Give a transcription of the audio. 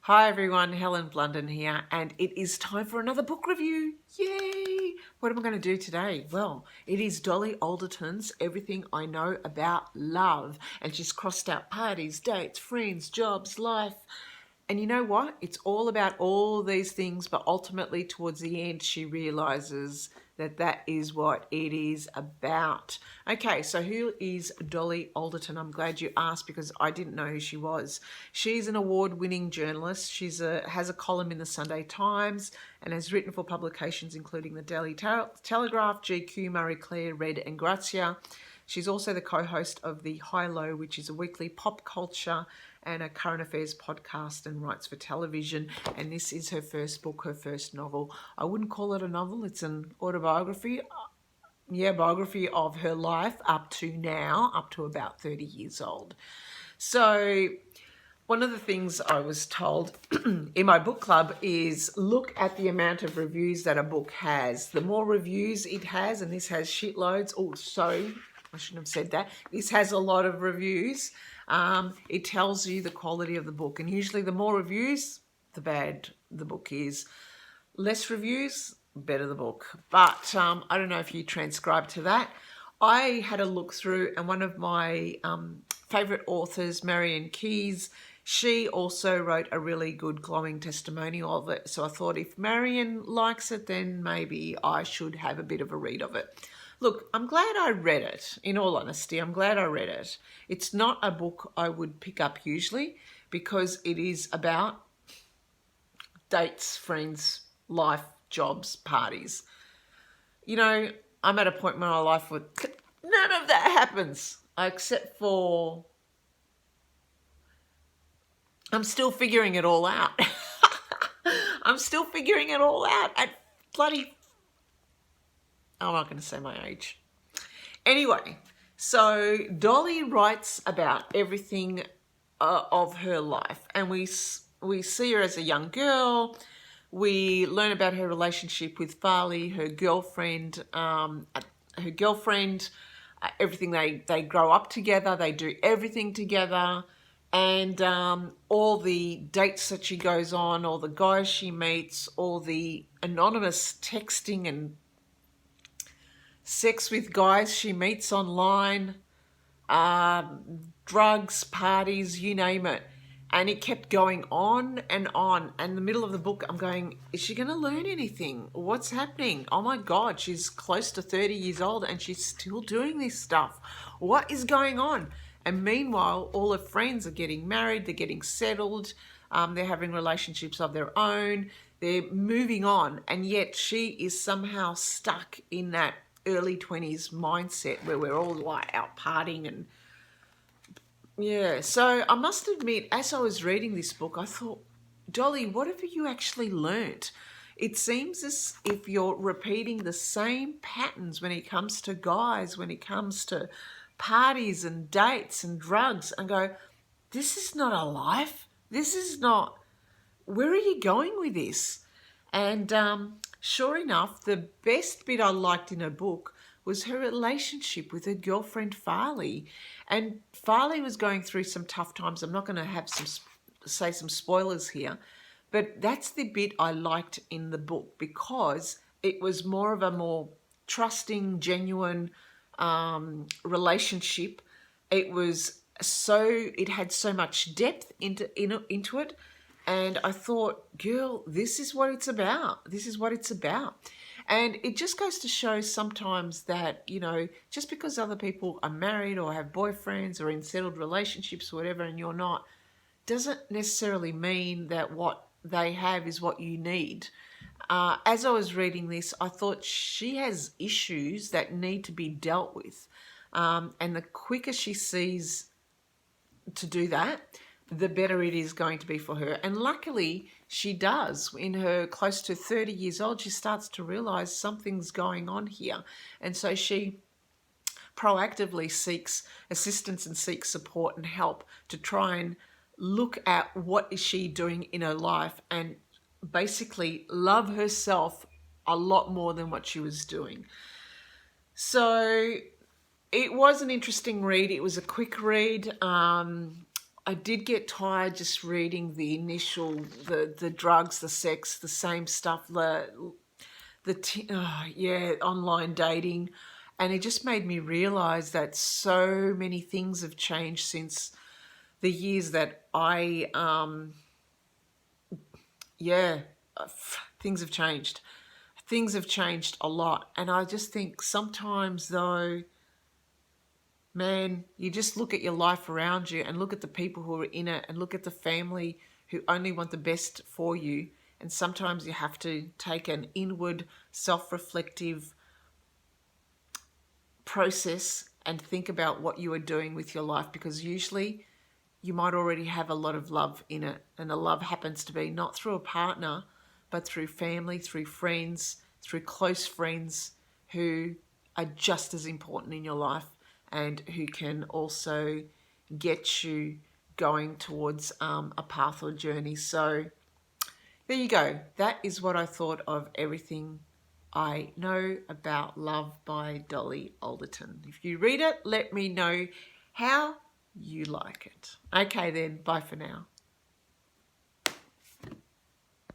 Hi everyone, Helen Blunden here, and it is time for another book review. Yay! What am I going to do today? Well, it is Dolly Alderton's Everything I Know About Love, and she's crossed out parties, dates, friends, jobs, life. And you know what? It's all about all these things, but ultimately towards the end she realizes that that is what it is about. Okay, so who is Dolly Alderton? I'm glad you asked because I didn't know who she was. She's an award-winning journalist. Has a column in the Sunday Times and has written for publications including the Daily Telegraph, GQ, Marie Claire, Red and Grazia. She's also the co-host of the High Low, which is a weekly pop culture and a current affairs podcast, and writes for television. And this is her first book, her first novel. I wouldn't call it a novel, it's an autobiography. Biography of her life up to now, up to about 30 years old. So one of the things I was told in my book club is look at the amount of reviews that a book has. The more reviews it has, and this has shitloads. Oh, sorry, I shouldn't have said that. This has a lot of reviews. It tells you the quality of the book. And usually the more reviews, the bad the book is. Less reviews, better the book. But I don't know if you transcribe to that. I had a look through, and one of my favourite authors, Marian Keyes, she also wrote a really good glowing testimonial of it. So I thought if Marian likes it, then maybe I should have a bit of a read of it. Look, I'm glad I read it, in all honesty. I'm glad I read it. It's not a book I would pick up usually because it is about dates, friends, life, jobs, parties. You know, I'm at a point in my life where none of that happens, except for I'm still figuring it all out. I'm still figuring it all out at bloody... I'm not going to say my age. Anyway, so Dolly writes about everything of her life, and we see her as a young girl. We learn about her relationship with Farley, her girlfriend. Everything, they grow up together, they do everything together, and all the dates that she goes on, all the guys she meets, all the anonymous texting and sex with guys she meets online, drugs, parties, you name it. And it kept going on and on. And in the middle of the book, I'm going, is she going to learn anything? What's happening? Oh my God, she's close to 30 years old and she's still doing this stuff. What is going on? And meanwhile, all her friends are getting married, they're getting settled, they're having relationships of their own, they're moving on. And yet she is somehow stuck in that early 20s mindset where we're all like out partying and yeah. So I must admit, as I was reading this book, I thought, Dolly, what have you actually learnt? It seems as if you're repeating the same patterns when it comes to guys, when it comes to parties and dates and drugs, and go, this is not a life. This is not, where are you going with this? And sure enough, the best bit I liked in her book was her relationship with her girlfriend Farley. And Farley was going through some tough times. I'm not going to say some spoilers here, but that's the bit I liked in the book because it was more of a more trusting, genuine relationship. It had so much depth into it. And I thought, girl, this is what it's about. This is what it's about. And it just goes to show sometimes that, you know, just because other people are married or have boyfriends or in settled relationships or whatever and you're not, doesn't necessarily mean that what they have is what you need. As I was reading this, I thought she has issues that need to be dealt with. And the quicker she sees to do that, the better it is going to be for her. And luckily she does. In her close to 30 years old, she starts to realize something's going on here. And so she proactively seeks assistance and seeks support and help to try and look at what is she doing in her life and basically love herself a lot more than what she was doing. So it was an interesting read. It was a quick read. I did get tired just reading the initial, the drugs, the sex, the same stuff, online dating. And it just made me realize that so many things have changed since the years that things have changed. Things have changed a lot. And I just think sometimes though, man, you just look at your life around you and look at the people who are in it and look at the family who only want the best for you. And sometimes you have to take an inward, self-reflective process and think about what you are doing with your life, because usually you might already have a lot of love in it, and the love happens to be not through a partner, but through family, through friends, through close friends who are just as important in your life and who can also get you going towards a path or journey. So there you go. That is what I thought of Everything I Know About Love by Dolly Alderton. If you read it, let me know how you like it. Okay then, bye for now.